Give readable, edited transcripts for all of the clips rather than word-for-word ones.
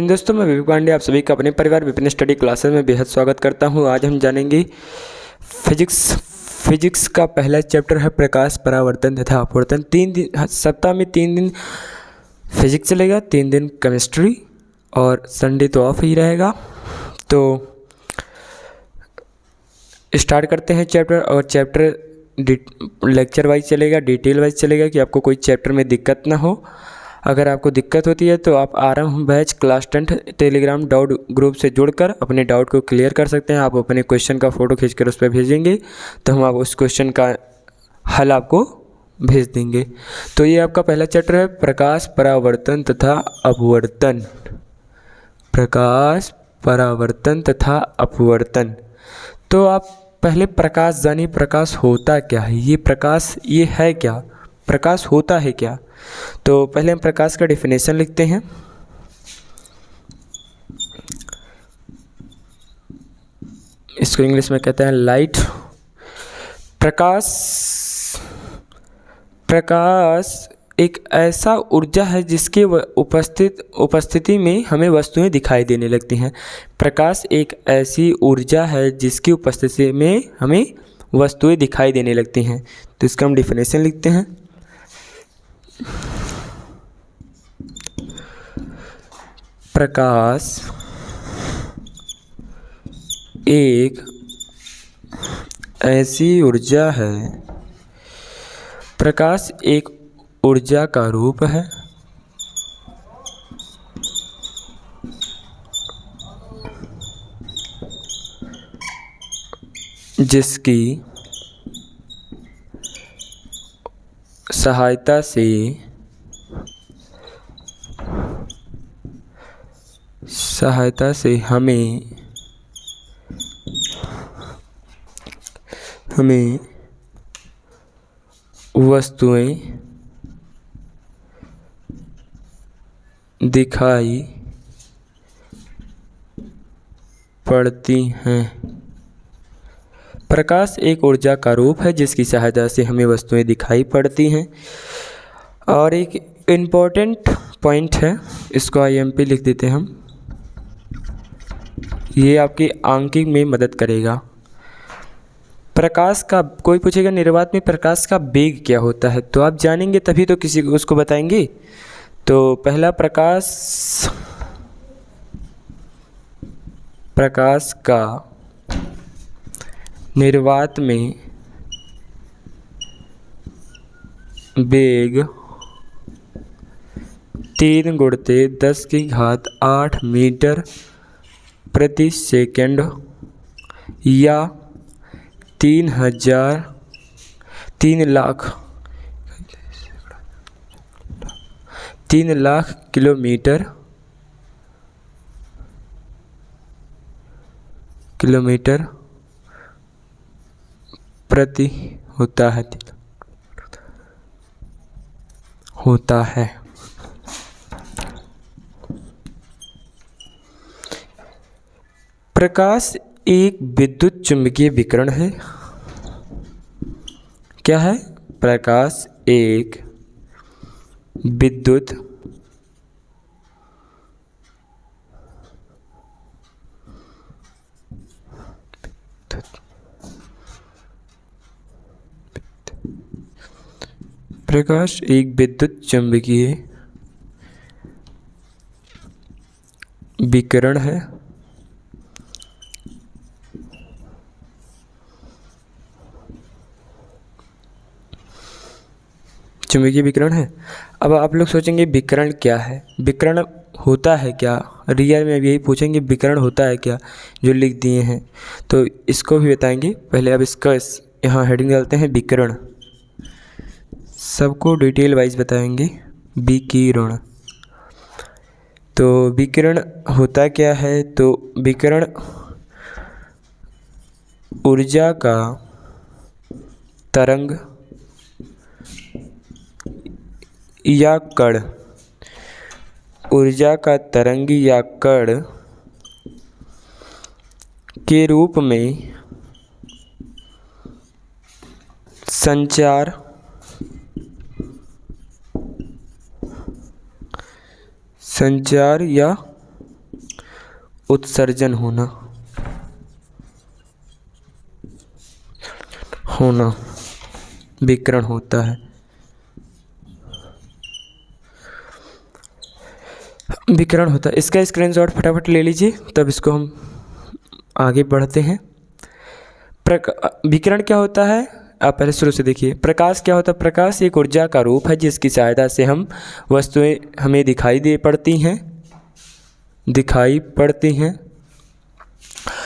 दोस्तों, मैं विवेक पांडे आप सभी का अपने परिवार विपिन स्टडी क्लासेस में बेहद स्वागत करता हूं। आज हम जानेंगे फिजिक्स का पहला चैप्टर है प्रकाश, परावर्तन तथा अपवर्तन। 3 दिन सप्ताह में 3 दिन फिजिक्स चलेगा, 3 दिन केमिस्ट्री और संडे तो ऑफ ही रहेगा। तो स्टार्ट करते हैं चैप्टर। और चैप्टर लेक्चर वाइज चलेगा, डिटेल वाइज चलेगा कि आपको कोई चैप्टर में दिक्कत ना हो। अगर आपको दिक्कत होती है तो आप आरंभ batch class 10 Telegram doubt group से जुड़कर अपने डाउट को क्लियर कर सकते हैं। आप अपने क्वेश्चन का फ़ोटो खींचकर उस पर भेजेंगे तो हम आप उस क्वेश्चन का हल आपको भेज देंगे। तो ये आपका पहला चैप्टर है प्रकाश, परावर्तन तथा अपवर्तन। प्रकाश, परावर्तन तथा अपवर्तन। तो आप पहले प्रकाश जानिए, प्रकाश होता क्या है। ये प्रकाश ये है क्या, प्रकाश होता है क्या। तो पहले हम प्रकाश का डेफिनेशन लिखते हैं। इसको इंग्लिश में कहते हैं लाइट। प्रकाश एक ऐसा ऊर्जा है जिसके उपस्थिति में हमें वस्तुएं दिखाई देने लगती हैं। प्रकाश एक ऐसी ऊर्जा है जिसकी उपस्थिति में हमें वस्तुएं दिखाई देने लगती हैं। तो इसका हम डेफिनेशन लिखते हैं। प्रकाश एक ऐसी ऊर्जा है, प्रकाश एक ऊर्जा का रूप है जिसकी सहायता से हमें वस्तुएं दिखाई पड़ती हैं। प्रकाश एक ऊर्जा का रूप है जिसकी सहायता से हमें वस्तुएं दिखाई पड़ती हैं। और एक इम्पोर्टेंट पॉइंट है, इसको IMP लिख देते हैं हम। ये आपकी अंकिंग में मदद करेगा। प्रकाश का कोई पूछेगा निर्वात में प्रकाश का वेग क्या होता है, तो आप जानेंगे तभी तो किसी को उसको बताएंगे। तो पहला प्रकाश का निर्वात में वेग 3 × 10⁸ मीटर प्रति सेकंड या 3 लाख किलोमीटर प्रति होता है। प्रकाश एक विद्युत चुम्बकीय विकिरण है। क्या है? प्रकाश एक विद्युत चुम्बकीय विकिरण है। चुंबकीय विकिरण है। अब आप लोग सोचेंगे विकिरण क्या है, विकिरण होता है क्या। रियल में यही पूछेंगे विकिरण होता है क्या, जो लिख दिए हैं तो इसको भी बताएंगे। पहले अब इसका यहाँ हेडिंग डालते हैं विकिरण, सबको डिटेल वाइज बताएंगे। विकिरण, तो विकिरण होता क्या है। तो विकिरण ऊर्जा का तरंग या कण, ऊर्जा का तरंग या कण के रूप में संचार या उत्सर्जन होना विकिरण होता है। विकिरण होता है। इसका स्क्रीनशॉट फटाफट ले लीजिए, तब इसको हम आगे बढ़ते हैं। विकिरण क्या होता है, आप पहले शुरू से देखिए। प्रकाश क्या होता है? प्रकाश एक ऊर्जा का रूप है जिसकी सहायता से हम वस्तुएं हमें दिखाई पड़ती हैं।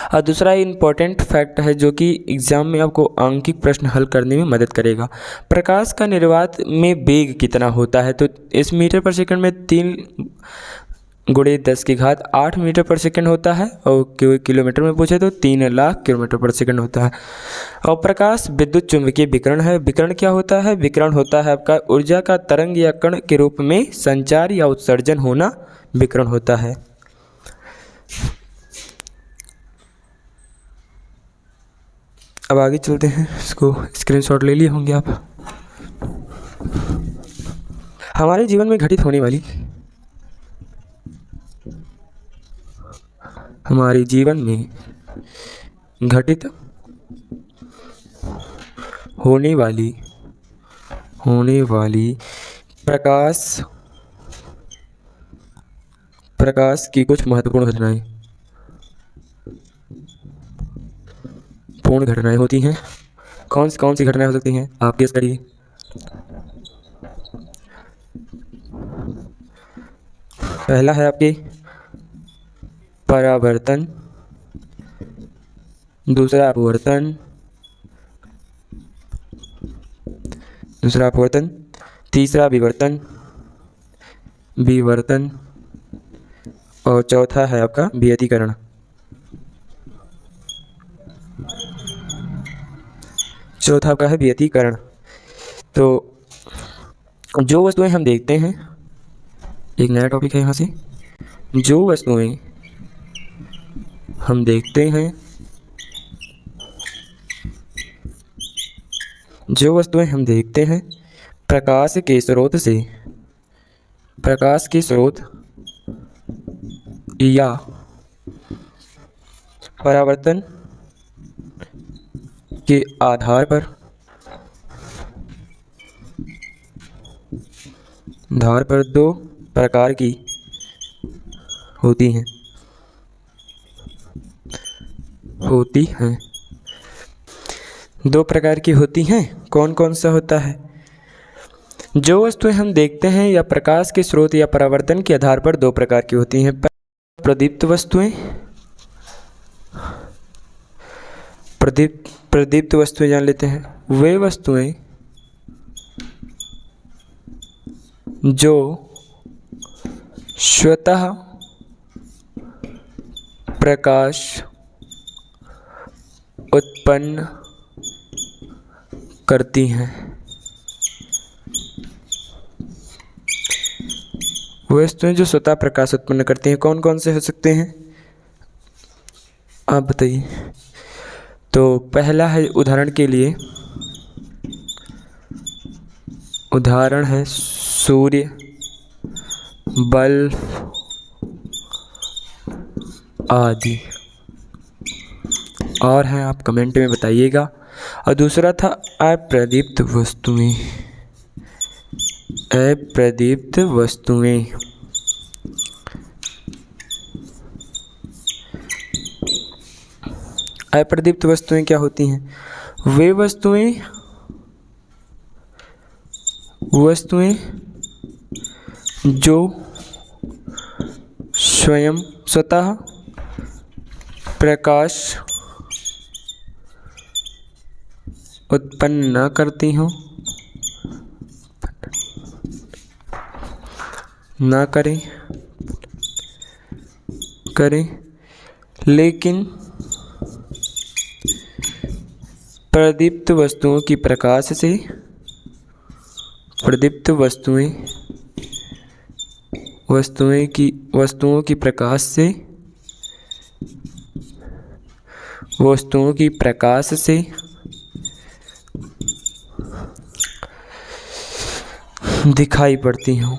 और दूसरा इम्पोर्टेंट फैक्ट है जो कि एग्ज़ाम में आपको आंकिक प्रश्न हल करने में मदद करेगा। प्रकाश का निर्वात में वेग कितना होता है? तो इस मीटर पर सेकंड में 3 × 10⁸ मीटर पर सेकंड होता है, और किलोमीटर में पूछे तो 3 लाख किलोमीटर पर सेकंड होता है। और प्रकाश विद्युत चुंबकीय विकिरण है। विकिरण क्या होता है? विकिरण होता है आपका ऊर्जा का तरंग या कण के रूप में संचार या उत्सर्जन होना विकिरण होता है। अब आगे चलते हैं, इसको स्क्रीनशॉट ले लिए होंगे आप। हमारे जीवन में घटित होने वाली होने वाली प्रकाश की कुछ महत्वपूर्ण घटनाएं होती हैं। कौन सी घटनाएं हो सकती हैं, आप गेस करिए। पहला है आपके परावर्तन, दूसरा अपवर्तन, तीसरा विवर्तन और चौथा है आपका व्यतिकरण। चौथा आपका है व्यतिकरण। तो जो वस्तुएं हम देखते हैं, एक नया टॉपिक है यहाँ से। जो वस्तुएं हम देखते हैं प्रकाश के स्रोत या परावर्तन के आधार पर 2 प्रकार की होती हैं। दो प्रकार की होती हैं। कौन सा होता है? जो वस्तुएं हम देखते हैं या प्रकाश के स्रोत या परावर्तन के आधार पर 2 प्रकार की होती हैं। प्रदीप्त वस्तुएं जान लेते हैं। वे वस्तुएं जो स्वतः प्रकाश उत्पन्न करती हैं। वस्तुएं जो स्वतः प्रकाश उत्पन्न करती हैं, कौन से हो सकते हैं, आप बताइए। तो पहला है, उदाहरण है सूर्य, बल्ब आदि। और हैं, आप कमेंट में बताइएगा। और दूसरा था अप्रदीप्त वस्तुएं। अप्रदीप्त वस्तुएं क्या होती हैं? वे वस्तुएं जो स्वतः प्रकाश उत्पन्न न करती हों, करें, लेकिन प्रदीप्त वस्तुओं की प्रकाश से दिखाई पड़ती हूँ।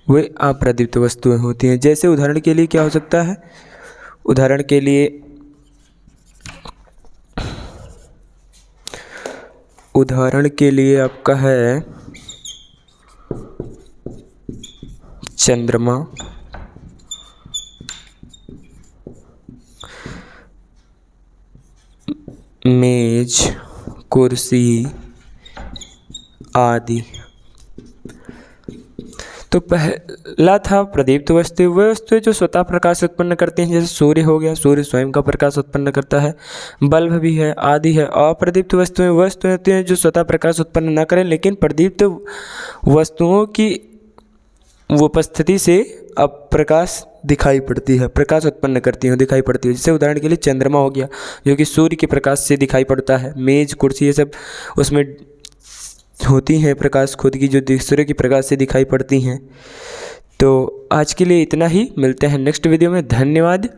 वे अप्रदीप्त वस्तुएं होती हैं। जैसे उदाहरण के लिए क्या हो सकता है, उदाहरण के लिए आपका है चंद्रमा, मेज, कुर्सी आदि। तो पहला था प्रदीप्त वस्तु, वे वस्तुएं जो स्वतः प्रकाश उत्पन्न करती हैं, जैसे सूर्य हो गया, सूर्य स्वयं का प्रकाश उत्पन्न करता है, बल्ब भी है आदि है। अप्रदीप्त वस्तुएं वह वस्तुएं होती हैं जो स्वतः प्रकाश उत्पन्न न करें लेकिन प्रदीप्त वस्तुओं की उपस्थिति से अब प्रकाश दिखाई पड़ती है, प्रकाश उत्पन्न करती है, दिखाई पड़ती है। जैसे उदाहरण के लिए चंद्रमा हो गया जो कि सूर्य के प्रकाश से दिखाई पड़ता है, मेज, कुर्सी, ये सब उसमें होती हैं प्रकाश खुद की, जो सूर्य के प्रकाश से दिखाई पड़ती हैं। तो आज के लिए इतना ही, मिलते हैं नेक्स्ट वीडियो में। धन्यवाद।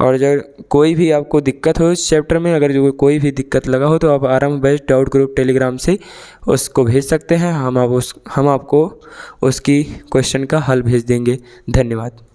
और अगर कोई भी आपको दिक्कत हो इस चैप्टर में, अगर जो कोई भी दिक्कत लगा हो तो आप आरंभ बैच डाउट ग्रुप टेलीग्राम से उसको भेज सकते हैं। हम आपको उसकी क्वेश्चन का हल भेज देंगे। धन्यवाद।